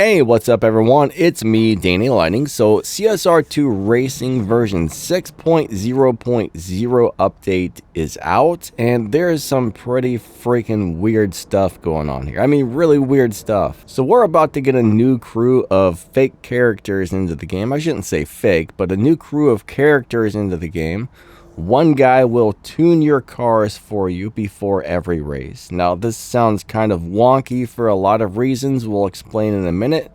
Hey, what's up everyone? It's me, Danny Lightning. So CSR2 Racing version 6.0.0 update is out, and there's some pretty freaking weird stuff going on here. I mean, really weird stuff. So we're about to get a new crew of fake characters into the game. I shouldn't say fake, but a new crew of characters into the game. One guy will tune your cars for you before every race. Now, this sounds kind of wonky for a lot of reasons. We'll explain in a minute.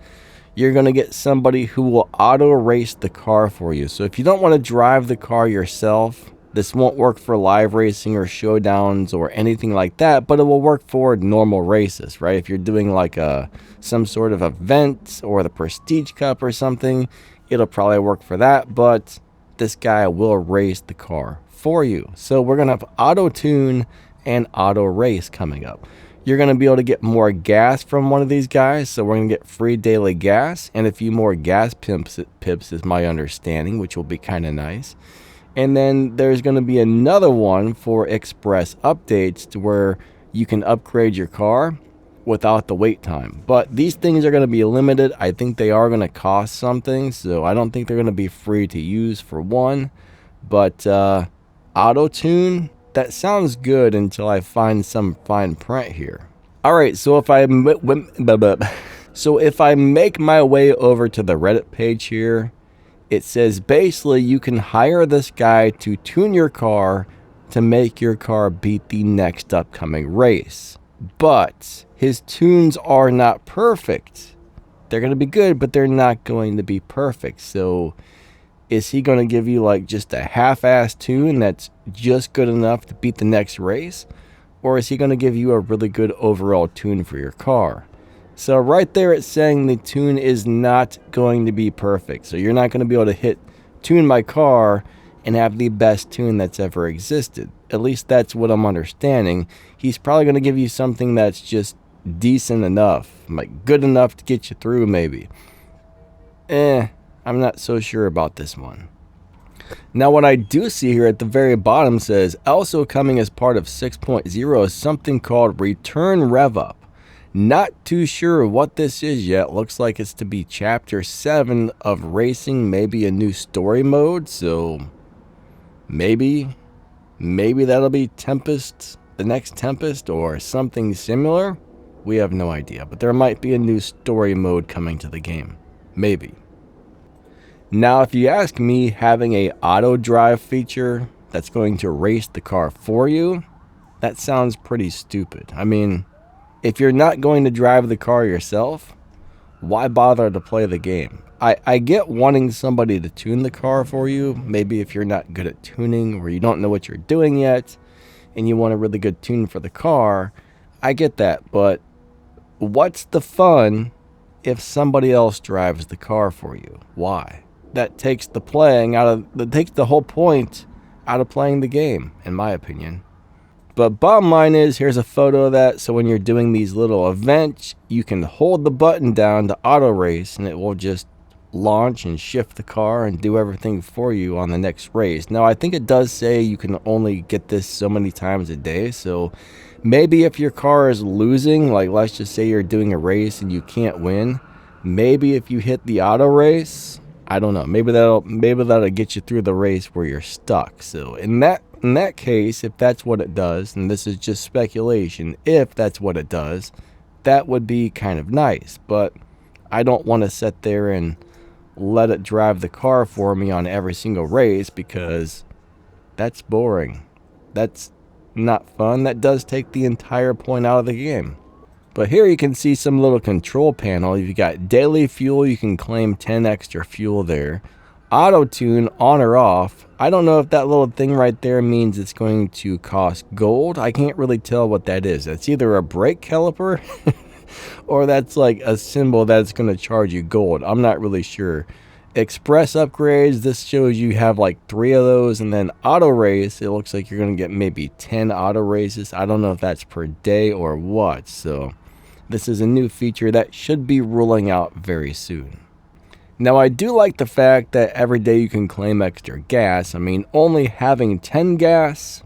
You're going to get somebody who will auto race the car for you. So if you don't want to drive the car yourself, this won't work for live racing or showdowns or anything like that, but it will work for normal races, right? If you're doing like some sort of event or the Prestige Cup or something, it'll probably work for that, but this guy will race the car for you. So we're going to have auto tune and auto race coming up. You're going to be able to get more gas from one of these guys. So we're going to get free daily gas and a few more gas pips is my understanding, which will be kind of nice. And then there's going to be another one for express updates to where you can upgrade your car without the wait time. But these things are going to be limited. I think they are going to cost something, so I don't think they're going to be free to use for one. But auto tune, that sounds good until I find some fine print here. All right, so if I make my way over to the Reddit page here, it says basically you can hire this guy to tune your car to make your car beat the next upcoming race. But his tunes are not perfect. They're going to be good, but they're not going to be perfect. So is he going to give you like just a half-assed tune that's just good enough to beat the next race? Or is he going to give you a really good overall tune for your car? So right there it's saying the tune is not going to be perfect. So you're not going to be able to tune my car and have the best tune that's ever existed. At least that's what I'm understanding. He's probably going to give you something that's just decent enough, like good enough to get you through maybe. I'm not so sure about this one. Now what I do see here at the very bottom says, also coming as part of 6.0 is something called Return Rev Up. Not too sure what this is yet. Looks like it's to be chapter 7 of racing, maybe a new story mode. So maybe that'll be Tempest, the next Tempest, or something similar. We have no idea, but there might be a new story mode coming to the game. Maybe. Now, if you ask me, having a auto drive feature that's going to race the car for you, that sounds pretty stupid. I mean, if you're not going to drive the car yourself, why bother to play the game? I get wanting somebody to tune the car for you. Maybe if you're not good at tuning or you don't know what you're doing yet and you want a really good tune for the car, I get that. But what's the fun if somebody else drives the car for you? Why? That takes the whole point out of playing the game, in my opinion. But bottom line is, here's a photo of that. So when you're doing these little events, you can hold the button down to auto race and it will just launch and shift the car and do everything for you on the next race. Now, I think it does say you can only get this so many times a day. So maybe if your car is losing, like let's just say you're doing a race and you can't win, maybe if you hit the auto race, I don't know, maybe that'll get you through the race where you're stuck. So in that case, if that's what it does, and this is just speculation, if that's what it does, that would be kind of nice. But I don't want to sit there and let it drive the car for me on every single race because that's boring. That's not fun. That does take the entire point out of the game. But here you can see some little control panel. You got daily fuel. You can claim 10 extra fuel there. Auto tune on or off. I don't know if that little thing right there means it's going to cost gold. I can't really tell what that is. It's either a brake caliper or that's like a symbol that's going to charge you gold. I'm not really sure. Express upgrades, this shows you have like 3 of those. And then auto race, it looks like you're going to get maybe 10 auto races. I don't know if that's per day or what. So this is a new feature that should be rolling out very soon. Now, I do like the fact that every day you can claim extra gas. I mean, only having 10 gas,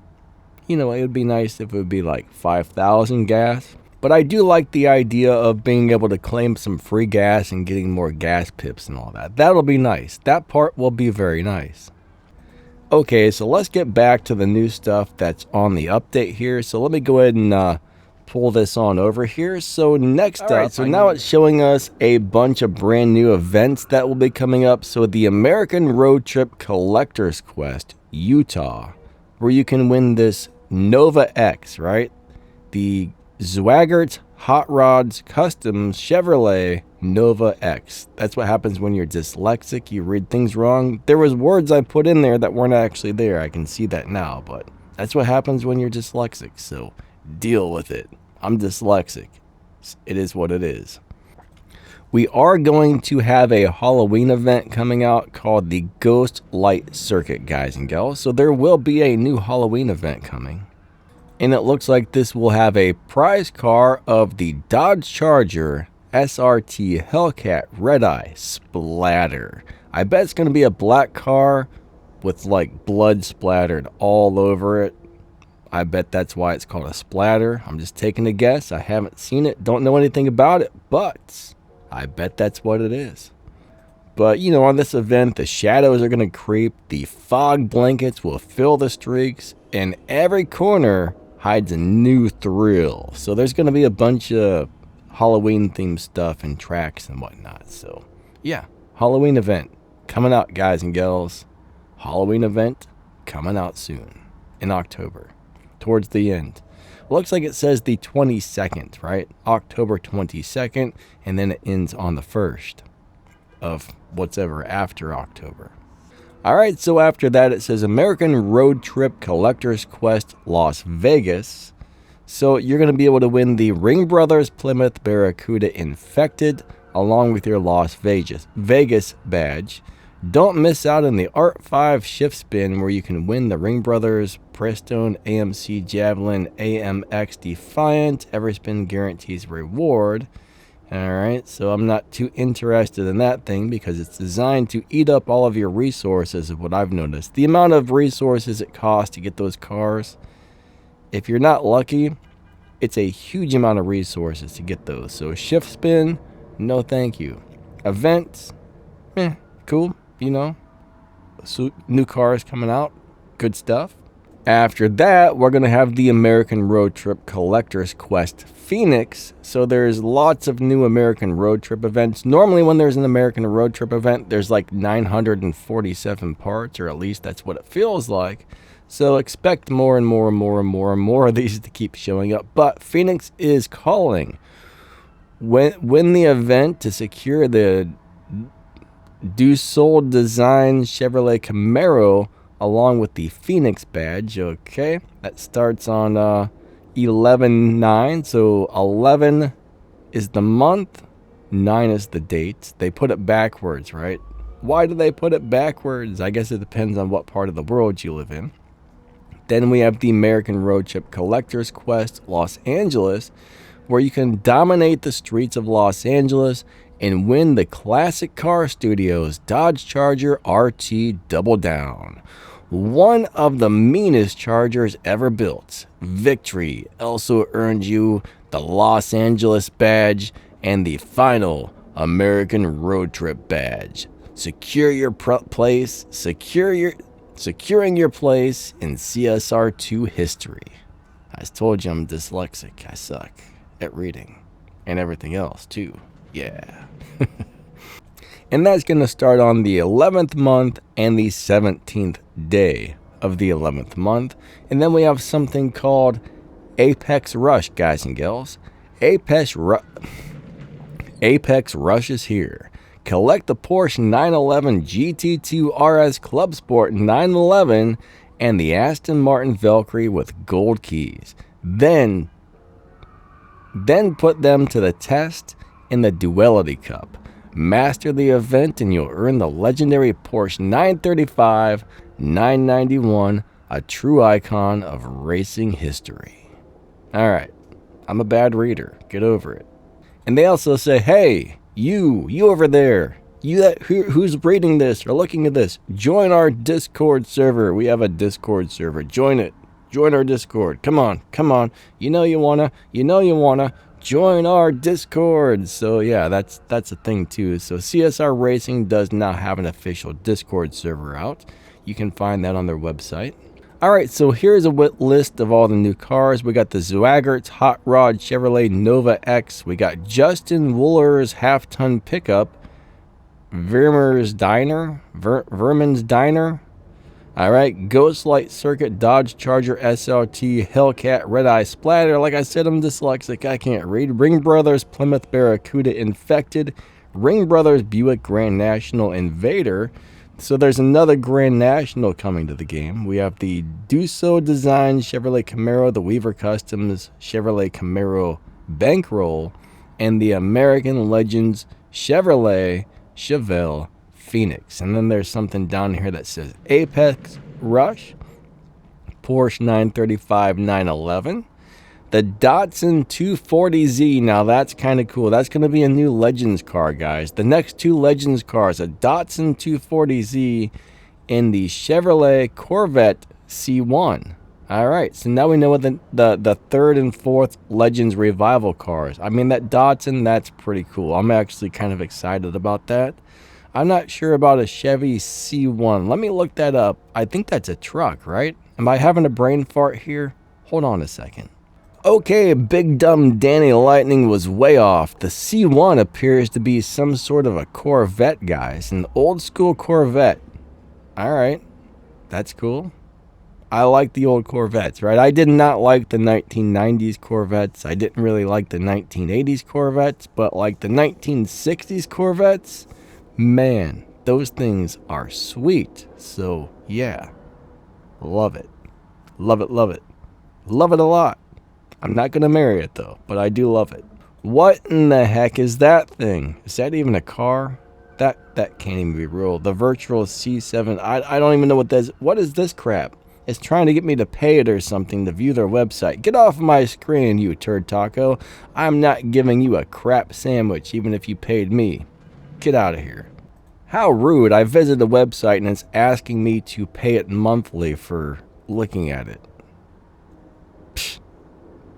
you know, it would be nice if it would be like 5,000 gas. But I do like the idea of being able to claim some free gas and getting more gas pips and all that. That'll be nice. That part will be very nice. Okay, so let's get back to the new stuff that's on the update here. So let me go ahead and pull this on over here. So next up, so now it's showing us a bunch of brand new events that will be coming up. So the American Road Trip Collector's Quest, Utah, where you can win this Nova X, right? The Zwaggart Hot Rods Customs Chevrolet Nova X. That's what happens when you're dyslexic. You read things wrong. There was words I put in there that weren't actually there. I can see that now, but that's what happens when you're dyslexic. So deal with it. I'm dyslexic. It is what it is. We are going to have a Halloween event coming out called the Ghost Light Circuit, guys and gals. So there will be a new Halloween event coming. And it looks like this will have a prize car of the Dodge Charger SRT Hellcat Red Eye Splatter. I bet it's going to be a black car with like blood splattered all over it. I bet that's why it's called a splatter. I'm just taking a guess. I haven't seen it, don't know anything about it, but I bet that's what it is. But, you know, on this event, the shadows are going to creep, the fog blankets will fill the streaks, and every corner hides a new thrill. So there's going to be a bunch of Halloween themed stuff and tracks and whatnot. So yeah, Halloween event coming out, guys and gals. Halloween event coming out soon in October, towards the end. Looks like it says the 22nd, right? October 22nd, and then it ends on the 1st of whatever after October. All right, so after that, it says American Road Trip Collector's Quest Las Vegas. So you're going to be able to win the Ring Brothers Plymouth Barracuda Infected along with your Las Vegas badge. Don't miss out on the Art 5 Shift Spin where you can win the Ring Brothers Prestone AMC Javelin AMX Defiant. Every spin guarantees reward. Alright, so I'm not too interested in that thing because it's designed to eat up all of your resources, is what I've noticed. The amount of resources it costs to get those cars, if you're not lucky, it's a huge amount of resources to get those. So shift spin, no thank you. Events, cool, you know. So new cars coming out, good stuff. After that, we're going to have the American Road Trip Collector's Quest Phoenix. So there's lots of new American Road Trip events. Normally when there's an American Road Trip event, there's like 947 parts, or at least that's what it feels like. So expect more and more and more and more and more of these to keep showing up. But Phoenix is calling. Win the event to secure the Dussault Design Chevrolet Camaro along with the Phoenix badge. Okay, that starts on 11/9. So 11 is the month, 9 is the date. They put it backwards, right? Why do they put it backwards? I guess it depends on what part of the world you live in. Then we have the American Road Trip Collector's Quest Los Angeles, where you can dominate the streets of Los Angeles and win the Classic Car Studios Dodge Charger RT Double Down. One of the meanest Chargers ever built. Victory also earned you the Los Angeles badge and the final American Road Trip badge. Secure your place, securing your place in CSR2 history. I told you I'm dyslexic. I suck at reading and everything else too. Yeah. And that's going to start on the 11th month and the 17th day of the 11th month. And then we have something called Apex Rush, guys and gals. Apex Rush is here. Collect the Porsche 911 GT2 RS Club Sport 911 and the Aston Martin Valkyrie with gold keys. Then put them to the test in the Duality Cup. Master the event and you'll earn the legendary Porsche 935 991, a true icon of racing history. Alright, I'm a bad reader. Get over it. And they also say, hey, you over there, who's reading this or looking at this, join our Discord server. We have a Discord server. Join it. Join our Discord. Come on. You know you wanna. Join our Discord. So yeah, that's a thing too. So CSR Racing does not have an official Discord server out. You can find that on their website. Alright, so here's a list of all the new cars. We got the Zwaggert's Hot Rod Chevrolet Nova X. We got Justin Wooler's half-ton pickup. Vermin's Diner. Alright, Ghostlight Circuit Dodge Charger SLT Hellcat Red Eye Splatter. Like I said, I'm dyslexic, I can't read. Ring Brothers Plymouth Barracuda Infected. Ring Brothers Buick Grand National Invader. So there's another Grand National coming to the game. We have the Dussault Design Chevrolet Camaro, the Weaver Customs Chevrolet Camaro Bankroll, and the American Legends Chevrolet Chevelle Phoenix. And then there's something down here that says Apex Rush, Porsche 935 911, the Datsun 240Z. Now that's kind of cool. That's going to be a new Legends car, guys. The next two Legends cars, a Datsun 240Z and the Chevrolet Corvette C1. All right, so now we know what the third and fourth Legends Revival cars. I mean, that Datsun, that's pretty cool. I'm actually kind of excited about that. I'm not sure about a Chevy C1. Let me look that up. I think that's a truck, right? Am I having a brain fart here? Hold on a second. Okay, Big Dumb Danny Lightning was way off. The C1 appears to be some sort of a Corvette, guys. An old school Corvette. Alright, that's cool. I like the old Corvettes, right? I did not like the 1990s Corvettes. I didn't really like the 1980s Corvettes, but like the 1960s Corvettes, man, those things are sweet. So, yeah, love it. Love it, love it. Love it a lot. I'm not going to marry it, though, but I do love it. What in the heck is that thing? Is that even a car? That can't even be real. The virtual C7. I don't even know what that is. What is this crap? It's trying to get me to pay it or something to view their website. Get off my screen, you turd taco. I'm not giving you a crap sandwich, even if you paid me. Get out of here. How rude. I visited the website and it's asking me to pay it monthly for looking at it.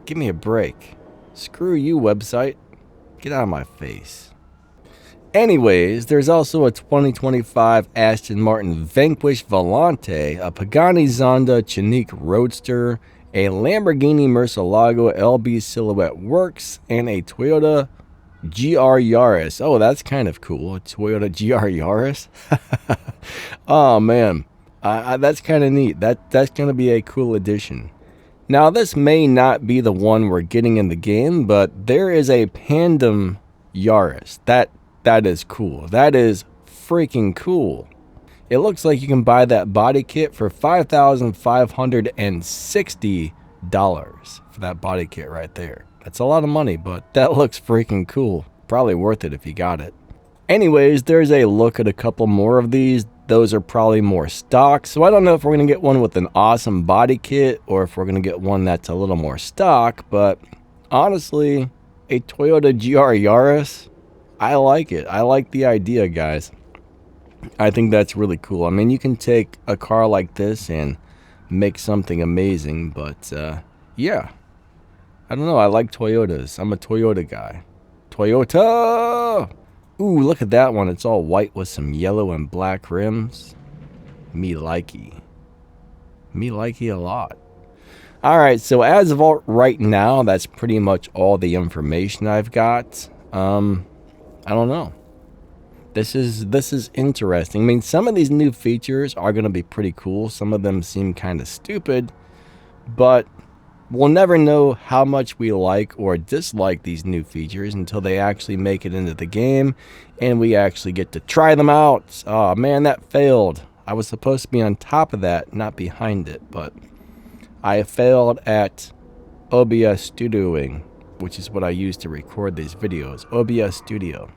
Give me a break. Screw you, website. Get out of my face. Anyways, there's also a 2025 Aston Martin Vanquish Volante, a Pagani Zonda Chinook Roadster, a Lamborghini Murcielago LB Silhouette Works, and a Toyota GR Yaris. Oh, that's kind of cool. A Toyota GR Yaris. Oh, man. That's kind of neat. That's going to be a cool addition. Now, this may not be the one we're getting in the game, but there is a Pandem Yaris. That is cool. That is freaking cool. It looks like you can buy that body kit for $5,560 for that body kit right there. That's a lot of money, but that looks freaking cool. Probably worth it if you got it. Anyways, there's a look at a couple more of these. Those are probably more stock, so I don't know if we're going to get one with an awesome body kit or if we're going to get one that's a little more stock, but honestly, a Toyota GR Yaris, I like it. I like the idea, guys. I think that's really cool. I mean, you can take a car like this and make something amazing, but yeah. I don't know. I like Toyotas. I'm a Toyota guy. Toyota! Ooh, look at that one. It's all white with some yellow and black rims. Me likey. Me likey a lot. Alright, so as of right now, that's pretty much all the information I've got. I don't know. This is interesting. I mean, some of these new features are going to be pretty cool. Some of them seem kind of stupid, but we'll never know how much we like or dislike these new features until they actually make it into the game and we actually get to try them out. Oh man, that failed. I was supposed to be on top of that, not behind it, but I failed at OBS Studioing, which is what I use to record these videos. OBS Studio.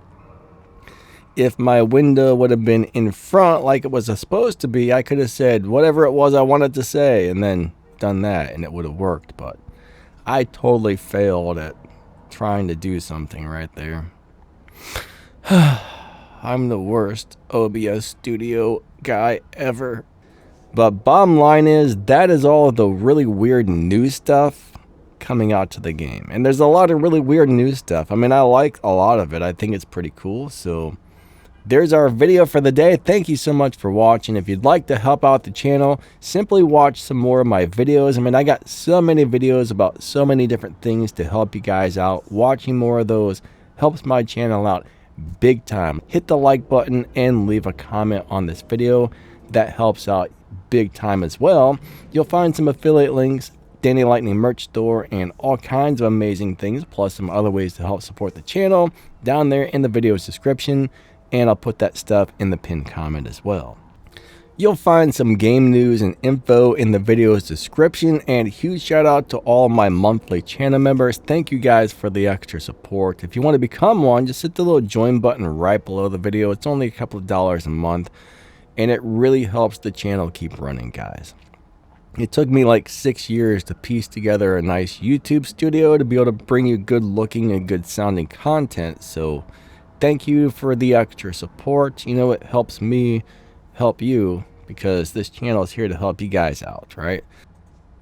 If my window would have been in front like it was supposed to be, I could have said whatever it was I wanted to say and then done that and it would have worked, but I totally failed at trying to do something right there. I'm the worst OBS Studio guy ever. But bottom line is, that is all of the really weird new stuff coming out to the game. And there's a lot of really weird new stuff. I mean, I like a lot of it. I think it's pretty cool. So there's our video for the day. Thank you so much for watching. If you'd like to help out the channel, simply watch some more of my videos. I mean, I got so many videos about so many different things to help you guys out. Watching more of those helps my channel out big time. Hit the like button and leave a comment on this video. That helps out big time as well. You'll find some affiliate links, Danny Lightning merch store, and all kinds of amazing things, plus some other ways to help support the channel down there in the video's description, and I'll put that stuff in the pinned comment as well. You'll find some game news and info in the video's description, and huge shout out to all my monthly channel members. Thank you guys for the extra support. If you want to become one, just hit the little join button right below the video. It's only a couple of dollars a month, and it really helps the channel keep running, guys. It took me like 6 years to piece together a nice YouTube studio to be able to bring you good looking and good sounding content. So thank you for the extra support. You know, it helps me help you, because this channel is here to help you guys out, right?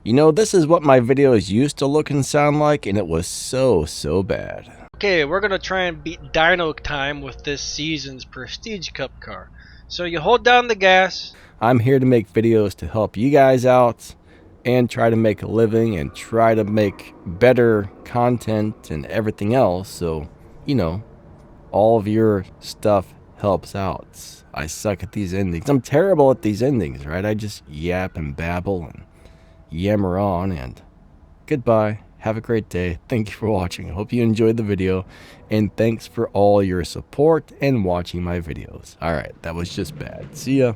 You know, this is what my videos used to look and sound like, and it was so bad. Okay, we're gonna try and beat Dyno time with this season's Prestige Cup car. So you hold down the gas. I'm here to make videos to help you guys out and try to make a living and try to make better content and everything else. So, you know, all of your stuff helps out. I suck at these endings. I'm terrible at these endings, right? I just yap and babble and yammer on, and goodbye. Have a great day. Thank you for watching. I hope you enjoyed the video, and thanks for all your support and watching my videos. All right, that was just bad. See ya.